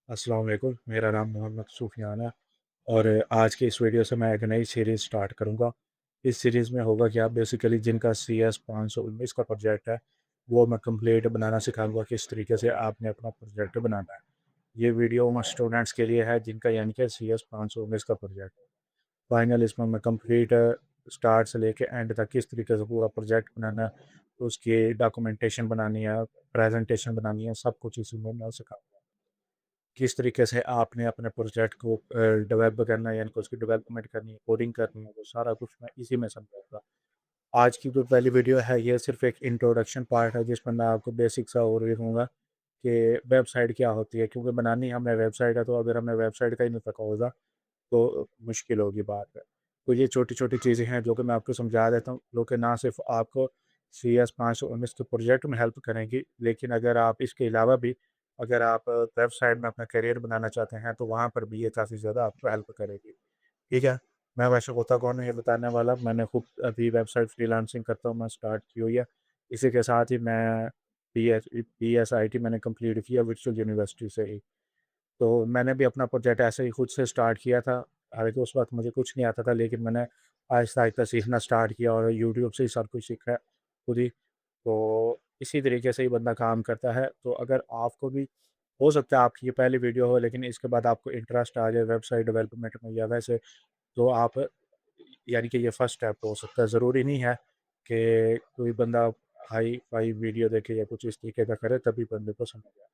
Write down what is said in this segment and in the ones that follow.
अस्सलाम वालेकुम, मेरा नाम मोहम्मद सूफ़ियान है और आज की इस वीडियो से मैं एक नई सीरीज़ स्टार्ट करूँगा। इस सीरीज़ में होगा क्या, बेसिकली जिनका CS 519 का प्रोजेक्ट है, वो मैं कंप्लीट बनाना सिखाऊँगा, किस तरीके से आपने अपना प्रोजेक्ट बनाना है। ये वीडियो उन स्टूडेंट्स के लिए है जिनका यानी कि CS 519 का प्रोजेक्ट है। फाइनल इसमें मैं कंप्लीट स्टार्ट से लेके एंड तक किस तरीके से पूरा प्रोजेक्ट बनाना है, उसकी डॉक्यूमेंटेशन बनानी है, प्रेजेंटेशन बनानी है, सब कुछ इसमें मैं सिखाऊँगा। किस तरीके से आपने अपने प्रोजेक्ट को डेवलप करना है, यानी कि उसकी डेवलपमेंट करनी है, कोडिंग करनी है, वो सारा कुछ मैं इसी में समझाऊँगा। आज की जो पहली वीडियो है, ये सिर्फ़ एक इंट्रोडक्शन पार्ट है, जिसमें मैं आपको बेसिक सा ओवरव्यू दूँगा कि वेबसाइट क्या होती है, क्योंकि बनानी हमें वेबसाइट है, तो अगर हमें वेबसाइट का ही नहीं पता होगा, तो मुश्किल होगी बात है। तो ये छोटी-छोटी चीज़ें हैं, जो कि मैं आपको समझा देता हूँ, जो कि ना सिर्फ़ आपको CS 519 के प्रोजेक्ट में हेल्प करेंगी, लेकिन अगर आप इसके अलावा भी अगर आप वेबसाइट में अपना करियर बनाना चाहते हैं, तो वहाँ पर भी ये काफ़ी ज़्यादा आपको हेल्प करेगी। ठीक है? मैं वैसे होता कौन हूँ ये बताने वाला, मैंने खुद अभी वेबसाइट फ्रीलांसिंग करता हूँ, मैं स्टार्ट की हुई है। इसी के साथ ही मैं PSIT मैंने कंप्लीट किया वर्चुअल यूनिवर्सिटी से ही। तो मैंने भी अपना प्रोजेक्ट ऐसे ही खुद से स्टार्ट किया था। हालाँकि उस वक़्त मुझे कुछ नहीं आता था, लेकिन मैंने आहिस्ता-आहिस्ता सीखना स्टार्ट किया और यूट्यूब से ही सब कुछ सीखा खुद ही। तो इसी तरीके से ही बंदा काम करता है। तो अगर आपको भी हो सकता है आपकी ये पहली वीडियो हो, लेकिन इसके बाद आपको इंटरेस्ट आ जाए वेबसाइट डेवलपमेंट में या वैसे, तो आप यानी कि ये फर्स्ट स्टेप हो सकता है। ज़रूरी नहीं है कि कोई बंदा हाई-फ़ाई वीडियो देखे या कुछ इस तरीके का करे तभी बंदे को समझ आए।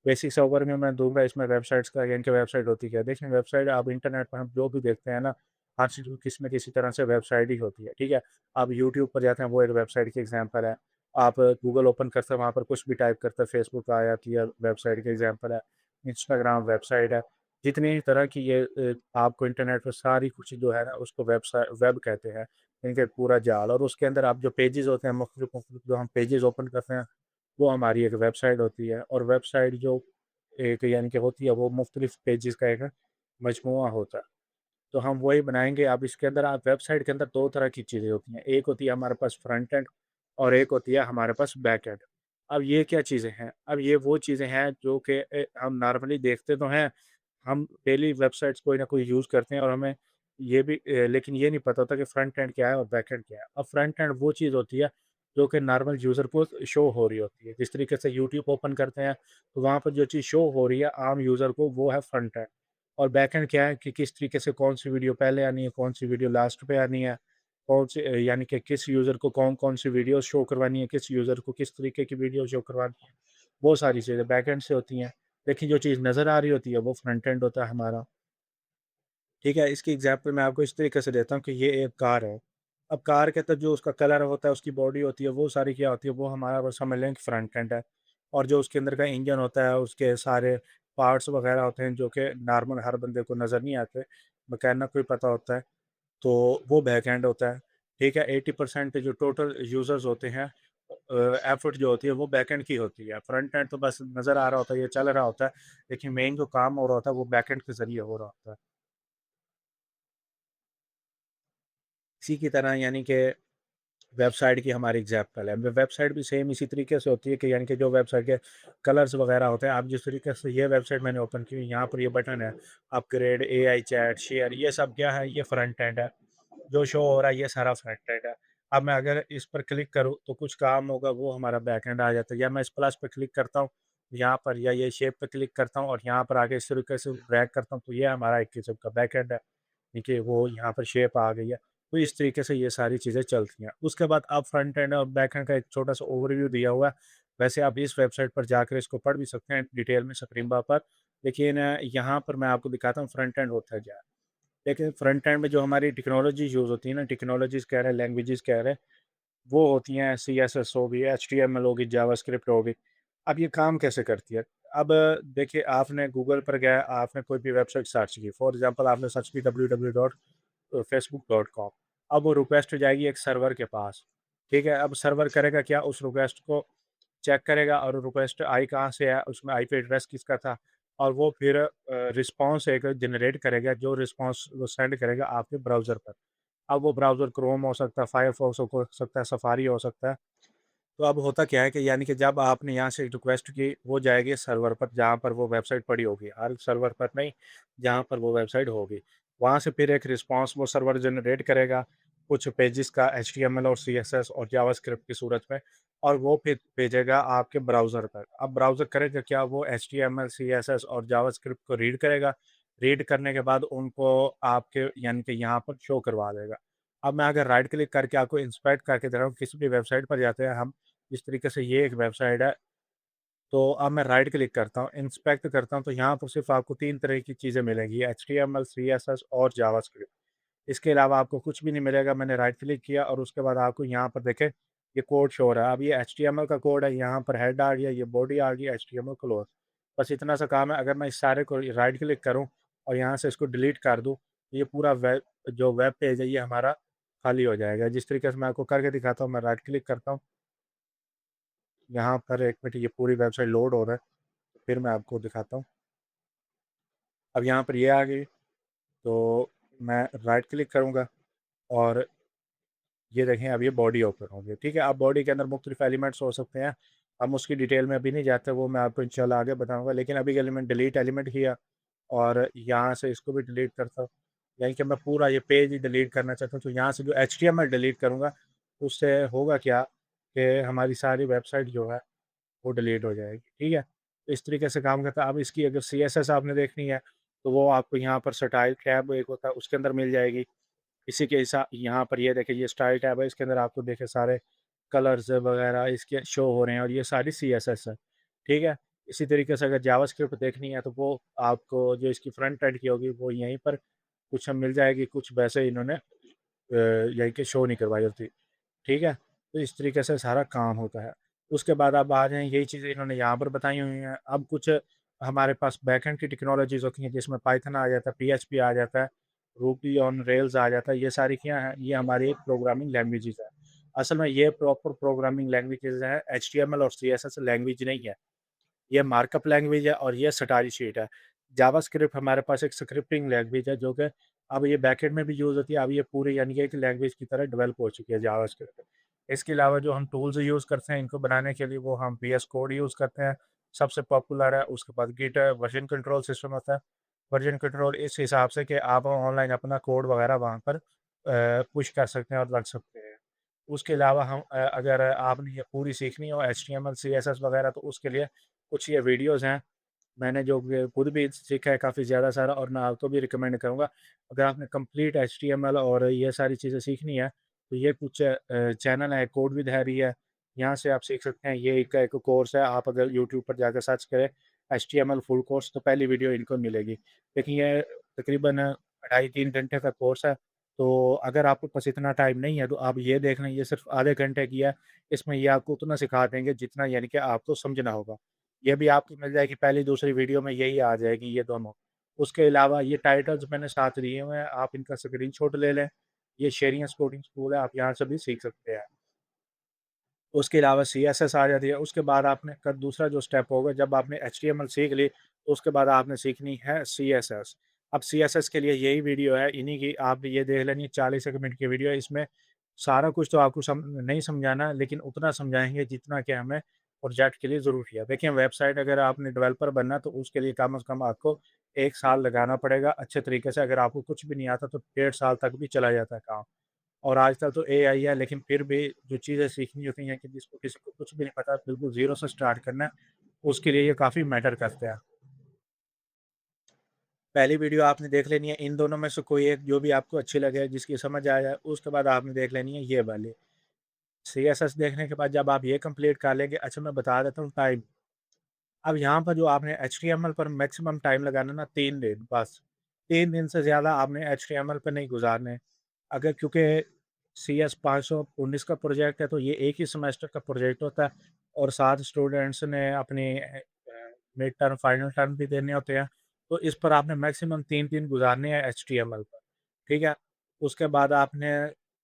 बेसिक सा ओवरव्यू मैं दूँगा इसमें वेबसाइट्स का, यानी कि वेबसाइट होती क्या है? देखें, वेबसाइट आप इंटरनेट पर हम जो भी देखते हैं ना, हर चीज़ किसी न किसी तरह से वेबसाइट ही होती है, ठीक है? आप यूट्यूब पर जाते हैं, वो एक वेबसाइट की एग्ज़ाम्पल है। आप गूगल ओपन करते हैं, वहाँ पर कुछ भी टाइप करते हैं, फेसबुक आया तो ये वेबसाइट की एग्ज़ाम्पल है। इंस्टाग्राम वेबसाइट है। जितनी भी तरह की ये आपको इंटरनेट पर सारी कुछ जो है ना, उसको वेब कहते हैं, इनके पूरा जाल। और उसके अंदर आप जो पेजेज़ होते हैं, मुख्तलिफ जो हम पेजेज़ ओपन करते हैं, वो हमारी एक वेबसाइट होती है। और वेबसाइट जो एक यानी कि होती है, वो मुख्तलिफ पेजेज़ का एक मजमूआ होता है। तो हम वही बनाएँगे। अब इसके अंदर आप वेबसाइट के अंदर 2 तरह की चीज़ें होती हैं। एक होती है हमारे पास फ्रंट एंड और एक होती है हमारे पास बैक एंड। अब ये क्या चीज़ें हैं? अब ये वो चीज़ें हैं जो कि हम नॉर्मली देखते तो हैं, हम डेली वेबसाइट्स कोई ना कोई यूज़ करते हैं और हमें ये भी लेकिन ये नहीं पता होता कि फ्रंट एंड क्या है और बैक एंड क्या है। अब फ्रंट एंड वो चीज़ होती है जो कि नॉर्मल यूज़र को शो हो रही होती है। जिस तरीके से यूट्यूब ओपन करते हैं, तो वहाँ पर जो चीज़ शो हो रही है आम यूज़र को, वो है फ्रंट एंड। और बैकएंड क्या है कि किस तरीके से कौन-सी वीडियो पहले आनी है, कौन-सी वीडियो लास्ट पे आनी है, यानी कि किस यूज़र को कौन-कौन सी वीडियो शो करवानी है, किस यूज़र को किस तरीके की वीडियो शो करवानी है, वो सारी चीज़ें बैकएंड से होती हैं। लेकिन जो चीज़ नज़र आ रही होती है, वो फ्रंट एंड होता है हमारा। ठीक है? इसकी एग्ज़ाम्पल मैं आपको इस तरीके से देता हूँ कि ये एक कार है। अब कार के अंदर जो उसका कलर होता है, उसकी बॉडी होती है, वो सारी क्या होती है, वो हमारा बस समझ लें कि फ्रंट एंड है। और जो उसके अंदर का इंजन होता है, उसके सारे पार्ट्स वग़ैरह होते हैं, जो कि नॉर्मल हर बंदे को नज़र नहीं आते, मैकेनिक को ही पता होता है, तो वो बैक एंड होता है। ठीक है? 80% जो टोटल यूज़र्स होते हैं, एफर्ट जो होती है, वो बैक एंड की होती है। फ्रंट एंड तो बस नज़र आ रहा होता है, ये चल रहा होता है, लेकिन मेन जो काम हो रहा होता है, वो बैक एंड के ज़रिए हो रहा होता है। इसी की तरह यानी कि वेबसाइट की हमारी एग्जाम्पल है। वेबसाइट भी सेम इसी तरीके से होती है कि यानी कि जो वेबसाइट के कलर्स वगैरह होते हैं, आप जिस तरीके से ये वेबसाइट मैंने ओपन की, यहाँ पर ये बटन है, अपग्रेड, AI चैट, शेयर, ये सब क्या है, ये फ्रंट एंड है। जो शो हो रहा है, ये सारा फ्रंट एंड है। अब मैं अगर इस पर क्लिक करूँ तो कुछ काम होगा, वो हमारा बैक एंड आ जाता है। या मैं इस प्लस पे क्लिक करता हूँ यहाँ पर, या ये शेप पे क्लिक करता हूँ और यहाँ पर आगे इस तरीके से ड्रैग करता हूँ, तो ये हमारा एक किस्म का बैक एंड है। देखिए, वो यहाँ पर शेप आ गई है। तो इस तरीके से ये सारी चीज़ें चलती हैं। उसके बाद अब फ्रंट एंड और बैक एंड का एक छोटा-सा ओवरव्यू दिया हुआ है। वैसे आप इस वेबसाइट पर जाकर इसको पढ़ भी सकते हैं डिटेल में स्क्रीन पर। लेकिन यहाँ पर मैं आपको दिखाता हूँ फ्रंट एंड होता क्या है। देखिए, फ्रंट एंड में जो हमारी टेक्नोलॉजी यूज़ होती है ना, टेक्नोलॉजीज़ कह रहे हैं, लैंग्वेजेज़ कह रहे हैं, वो होती हैं CSS हो गई, HTML हो गई, जावास्क्रिप्ट हो गई। अब ये काम कैसे करती है? अब देखिए, आपने गूगल पर गए, आपने कोई भी वेबसाइट सर्च की, फॉर एग्ज़ाम्पल आपने सर्च की www.facebook.com। अब वो रिक्वेस्ट जाएगी एक सर्वर के पास, ठीक है? अब सर्वर करेगा क्या, उस रिक्वेस्ट को चेक करेगा और रिक्वेस्ट आई कहाँ से है, उसमें आईपी एड्रेस किसका था, और वो फिर रिस्पॉन्स एक जनरेट करेगा, जो रिस्पॉन्स वो सेंड करेगा आपके ब्राउज़र पर। अब वो ब्राउज़र क्रोम हो सकता है, फायरफॉक्स हो सकता है, सफारी हो सकता है। तो अब होता क्या है कि यानी कि जब आपने यहाँ से रिक्वेस्ट की, वो जाएगी सर्वर पर जहाँ पर वो वेबसाइट पड़ी होगी, हर सर्वर पर नहीं, जहाँ पर वो वेबसाइट होगी। वहाँ से फिर एक रिस्पॉन्स वो सर्वर जनरेट करेगा, कुछ पेजेस का एचटीएमएल और सीएसएस और जावास्क्रिप्ट की सूरत में, और वो फिर भेजेगा आपके ब्राउज़र पर। अब ब्राउज़र करेगा क्या, वो एचटीएमएल, सीएसएस और जावास्क्रिप्ट को रीड करेगा। रीड करने के बाद उनको आपके यानी कि यहाँ पर शो करवा देगा। अब मैं अगर राइट क्लिक करके आपको इंस्पेक्ट करके दे रहा हूँ, किसी भी वेबसाइट पर जाते हैं हम, जिस तरीके से ये एक वेबसाइट है, तो अब मैं राइट क्लिक करता हूँ, इंस्पेक्ट करता हूँ, तो यहाँ पर सिर्फ़ आपको 3 तरह की चीज़ें मिलेंगी, एचटीएमएल, सीएसएस और जावास्क्रिप्ट। इसके अलावा आपको कुछ भी नहीं मिलेगा। मैंने राइट क्लिक किया और उसके बाद आपको यहाँ पर देखें, ये कोड शो हो रहा है। अब ये एचटीएमएल का कोड है, यहाँ पर हेड आ गया, ये बॉडी आ गई, एचटीएमएल क्लोज़। बस इतना सा काम है। अगर मैं इस सारे को राइट क्लिक करूँ और यहाँ से इसको डिलीट कर दूँ, तो ये पूरा वेब पेज है, ये हमारा खाली हो जाएगा। जिस तरीके से मैं आपको करके दिखाता हूँ, मैं राइट क्लिक करता हूँ, यहाँ पर 1 मिनट, ये पूरी वेबसाइट लोड हो रहा है, फिर मैं आपको दिखाता हूँ। अब यहाँ पर ये आ गई, तो मैं राइट क्लिक करूँगा और ये देखें, अब ये बॉडी ओपन हो गई, ठीक है। अब बॉडी के अंदर मुख्तलिफ एलिमेंट्स हो सकते हैं, हम उसकी डिटेल में अभी नहीं जाते, वो मैं आपको इंशाल्लाह आगे बताऊंगा। लेकिन अभी के लिए मैंने डिलीट एलिमेंट किया और यहाँ से इसको भी डिलीट करता हूँ, यानी कि मैं पूरा ये पेज ही डिलीट करना चाहता हूँ। तो यहाँ से जो एचटीएमएल डिलीट करूँगा, उससे होगा क्या कि हमारी सारी वेबसाइट जो है वो डिलीट हो जाएगी, ठीक है। तो इस तरीके से काम करता है। अब इसकी अगर सीएसएस आपने देखनी है, तो वो आपको यहाँ पर स्टाइल टैब एक होता है, उसके अंदर मिल जाएगी। इसी के हिसाब यहाँ पर ये देखिए, ये स्टाइल टैब है, इसके अंदर आपको देखिए सारे कलर्स वगैरह इसके शो हो रहे हैं और ये सारी सीएसएस है, ठीक है। इसी तरीके से अगर जावास्क्रिप्ट देखनी है, तो वो आपको जो इसकी फ्रंट एंड की होगी वो यहीं पर कुछ मिल जाएगी, कुछ वैसे इन्होंने यहीं के शो नहीं करवाई होती, ठीक है। तो इस तरीके से सारा काम होता है। उसके बाद आप आ जाएँ, यही चीज़ें इन्होंने यहाँ पर बताई हुई हैं। अब कुछ हमारे पास बैकएंड की टेक्नोलॉजीज़ होती हैं, जिसमें पाइथन आ जाता है, पीएचपी आ जाता है, रूबी ऑन रेल्स आ जाता है। ये सारी क्या हैं, ये हमारी प्रोग्रामिंग लैंग्वेजेज़ हैं। असल में ये प्रॉपर प्रोग्रामिंग लैंग्वेजेज़ हैं, एचटीएमएल और सीएसएस लैंग्वेज नहीं है। ये मार्कअप लैंग्वेज है और ये स्टाइल शीट है। जावास्क्रिप्ट हमारे पास एक स्क्रिप्टिंग लैंग्वेज है, जो कि अब ये बैकएंड में भी यूज़ होती है। अब ये पूरी यानी कि एक लैंग्वेज की तरह डेवलप हो चुकी है जावास्क्रिप्ट। इसके अलावा जो हम टूल्स यूज़ करते हैं इनको बनाने के लिए, वो हम वीएस कोड यूज़ करते हैं, सबसे पॉपुलर है। उसके बाद गिट है, वर्जन कंट्रोल सिस्टम होता है। वर्जन कंट्रोल इस हिसाब से कि आप ऑनलाइन अपना कोड वगैरह वहाँ पर पुश कर सकते हैं और रख सकते हैं। उसके अलावा हम अगर आपने ये पूरी सीखनी हो एचटीएमएल, सीएसएस वगैरह, तो उसके लिए कुछ ये वीडियोज़ हैं, मैंने जो कि खुद भी सीखा है काफ़ी ज़्यादा सारा, और मैं आपको भी रिकमेंड करूँगा। अगर आपने कंप्लीट एचटीएमएल और ये सारी चीज़ें सीखनी है, तो ये कुछ चैनल है, कोड विद हैरी है, यहाँ से आप सीख सकते हैं। ये एक एक कोर्स है, आप अगर यूट्यूब पर जाकर सर्च करें एचटीएमएल फुल कोर्स, तो पहली वीडियो इनको मिलेगी। लेकिन ये तकरीबन 2.5-3 घंटे का कोर्स है, तो अगर आपके पास इतना टाइम नहीं है, तो आप ये देख लें, ये सिर्फ़ आधे घंटे की है। इसमें ये आपको उतना सिखा देंगे जितना यानी कि आपको समझना होगा। ये भी आपको मिल जाएगी, पहली दूसरी वीडियो में यही आ जाएगी, ये दोनों। उसके अलावा ये टाइटल्स मैंने साथ दिए हुए हैं, आप इनका स्क्रीनशॉट ले लें। ये शेरियंस कोडिंग स्कूल है, आप यहाँ से भी सीख सकते हैं। उसके अलावा सीएसएस आ जाती है। उसके बाद आपने का दूसरा जो स्टेप होगा, जब आपने एचटीएमएल सीख ली, तो उसके बाद आपने सीखनी है सीएसएस। अब सीएसएस के लिए यही वीडियो है, इन्हीं की आप ये देख लेनी, 40 एक मिनट की वीडियो है। इसमें सारा कुछ तो आपको नहीं समझाना, लेकिन उतना समझाएँगे जितना कि हमें प्रोजेक्ट के लिए ज़रूरी है। देखिए, वेबसाइट अगर आपने डेवलपर बनना है, तो उसके लिए कम से कम आपको 1 साल लगाना पड़ेगा अच्छे तरीके से। अगर आपको कुछ भी नहीं आता, तो 1.5 साल तक भी चला जाता है काम। और आजकल तो एआई है, लेकिन फिर भी जो चीज़ें सीखनी होती हैं, कि जिसको किसी को कुछ भी नहीं पता, बिल्कुल ज़ीरो से स्टार्ट करना है, उसके लिए ये काफ़ी मैटर करते हैं। पहली वीडियो आपने देख लेनी है, इन दोनों में से कोई एक जो भी आपको अच्छी लगे, जिसकी समझ आ जाए, उसके बाद आपने देख लेनी है ये वाली। सीएसएस देखने के बाद जब आप ये कंप्लीट कर लेंगे, अच्छा मैं बता देता हूँ टाइम। अब यहाँ पर जो आपने एचटीएमएल पर मैक्सिमम टाइम लगाना ना, 3 दिन बस। 3 दिन से ज़्यादा आपने एचटीएमएल पे नहीं गुज़ारने। अगर क्योंकि सीएस 519 का प्रोजेक्ट है, तो ये एक ही सेमेस्टर का प्रोजेक्ट होता है और साथ स्टूडेंट्स ने अपने मिड टर्म, फाइनल टर्म भी देने होते हैं। तो इस पर आपने मैक्सिमम 3 दिन गुज़ारने हैं एचटीएमएल पर, ठीक है? उसके बाद आपने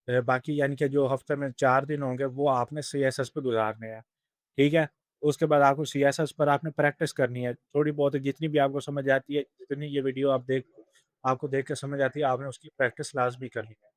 बाकी यानी कि जो हफ़्ते में 4 दिन होंगे, वो आपने सीएसएस पे गुज़ारने हैं, ठीक है? उसके बाद आपको सीएसएस पर आपने प्रैक्टिस करनी है। थोड़ी बहुत जितनी भी आपको समझ आती है, जितनी ये वीडियो आप आपको देख के समझ आती है, आपने उसकी प्रैक्टिस लाज़मी करनी है।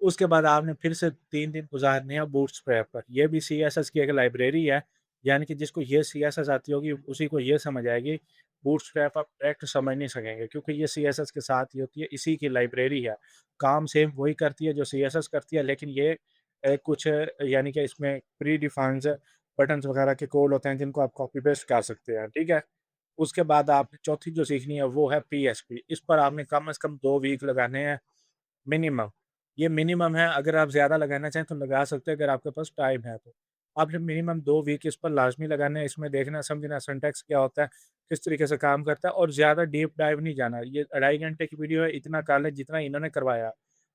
उसके बाद आपने फिर से 3 दिन गुज़ारने हैं बूटस्ट्रैप पर। ये भी सीएसएस की एक लाइब्रेरी है, यानी कि जिसको ये सीएसएस आती होगी, उसी को ये समझ आएगी। बूटस्ट्रैप आप डायरेक्ट समझ नहीं सकेंगे क्योंकि ये सीएसएस के साथ ही होती है, इसी की लाइब्रेरी है। काम सेम वही करती है जो सीएसएस करती है, लेकिन ये कुछ यानी कि इसमें प्री डिफाइन्ड बटन्स वगैरह के कोड होते हैं, जिनको आप कॉपी पेस्ट कर सकते हैं, ठीक है? उसके बाद आपने चौथी जो सीखनी है, वो है पीएचपी। इस पर आपने कम से कम 2 वीक लगाने हैं मिनिमम। ये मिनिमम है, अगर आप ज़्यादा लगाना चाहें तो लगा सकते हैं, अगर आपके पास टाइम है तो। आपने मिनिमम 2 वीक इस पर लाज़मी लगाने हैं, इसमें देखना समझना सिंटैक्स क्या होता है, किस तरीके से काम करता है, और ज़्यादा डीप डाइव नहीं जाना। ये 2.5 घंटे की वीडियो है, इतना कर लें जितना इन्होंने करवाया।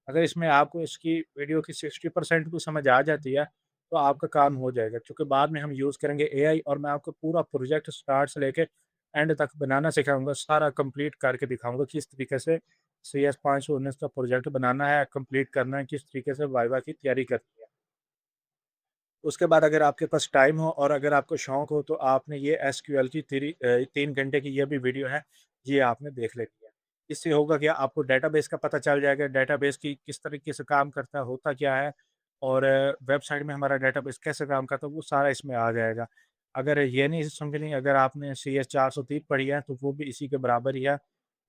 अगर इसमें आपको इसकी वीडियो की 60% भी समझ आ जाती है, तो आपका काम हो जाएगा, क्योंकि बाद में हम यूज़ करेंगे एआई, और मैं आपको पूरा प्रोजेक्ट स्टार्ट से लेके एंड तक बनाना सिखाऊँगा, सारा कंप्लीट करके दिखाऊँगा किस तरीके से सीएस 519 का प्रोजेक्ट बनाना है, कंप्लीट करना है, किस तरीके से वाइवा की तैयारी करनी है। उसके बाद अगर आपके पास टाइम हो और अगर आपको शौक हो, तो आपने ये एसक्यूएल की 3 घंटे की ये भी वीडियो है, ये आपने देख लेनी है। इससे होगा क्या, आपको डेटाबेस का पता चल जाएगा, डेटाबेस की किस तरीके से काम करता है, होता क्या है, और वेबसाइट में हमारा डेटाबेस कैसे काम करता है, वो सारा इसमें आ जाएगा। अगर ये नहीं समझनी, अगर आपने सीएस 430 पढ़ी है, तो वो भी इसी के बराबर ही है,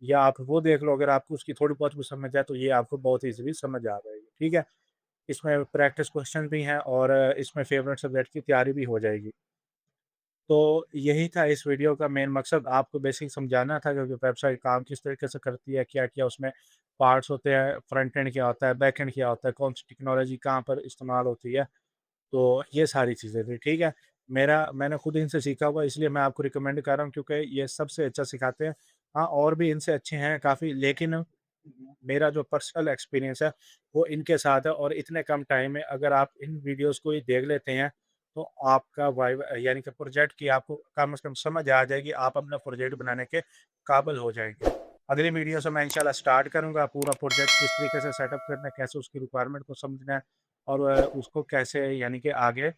या आप वो देख लो, अगर आपको उसकी थोड़ी बहुत भी समझ आए, तो ये आपको बहुत ईज़िली समझ आ जाएगी, ठीक है? इसमें प्रैक्टिस क्वेश्चन भी हैं, और इसमें फ़ेवरेट सब्जेक्ट की तैयारी भी हो जाएगी। तो यही था इस वीडियो का मेन मकसद, आपको बेसिक समझाना था कि वेबसाइट काम किस तरीके से करती है, क्या-क्या उसमें पार्ट्स होते हैं, फ्रंट एंड क्या होता है, बैक एंड क्या होता है, कौन-सी टेक्नोलॉजी कहाँ पर इस्तेमाल होती है। तो ये सारी चीज़ें थी, ठीक है? मैंने खुद इनसे सीखा हुआ है, इसलिए मैं आपको रिकमेंड कर रहा हूँ, क्योंकि ये सबसे अच्छा सिखाते हैं। हाँ, और भी इनसे अच्छे हैं काफ़ी, लेकिन मेरा जो पर्सनल एक्सपीरियंस है, वो इनके साथ है, और इतने कम टाइम में अगर आप इन वीडियोज़ को ही देख लेते हैं, तो आपका वाइवा यानी कि प्रोजेक्ट की आपको कम से कम समझ आ जाएगी, आप अपना प्रोजेक्ट बनाने के काबिल हो जाएँगे। अगली वीडियो से मैं इंशाल्लाह स्टार्ट करूँगा, पूरा प्रोजेक्ट किस तरीके से सेटअप करना है, कैसे उसकी रिक्वायरमेंट को समझना है, और उसको कैसे यानी कि आगे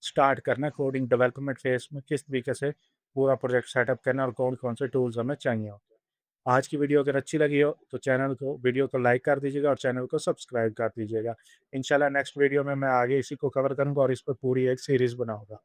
स्टार्ट करना है, कोडिंग डेवलपमेंट फेज़ में किस तरीके से पूरा प्रोजेक्ट सेटअप करना है, और कौन-कौन से टूल्स हमें चाहिए होते हैं। आज की वीडियो अगर अच्छी लगी हो, तो वीडियो को लाइक कर दीजिएगा, और चैनल को सब्सक्राइब कर दीजिएगा। इंशाल्लाह नेक्स्ट वीडियो में मैं आगे इसी को कवर करूँगा, और इस पर पूरी एक सीरीज़ बनाऊँगा।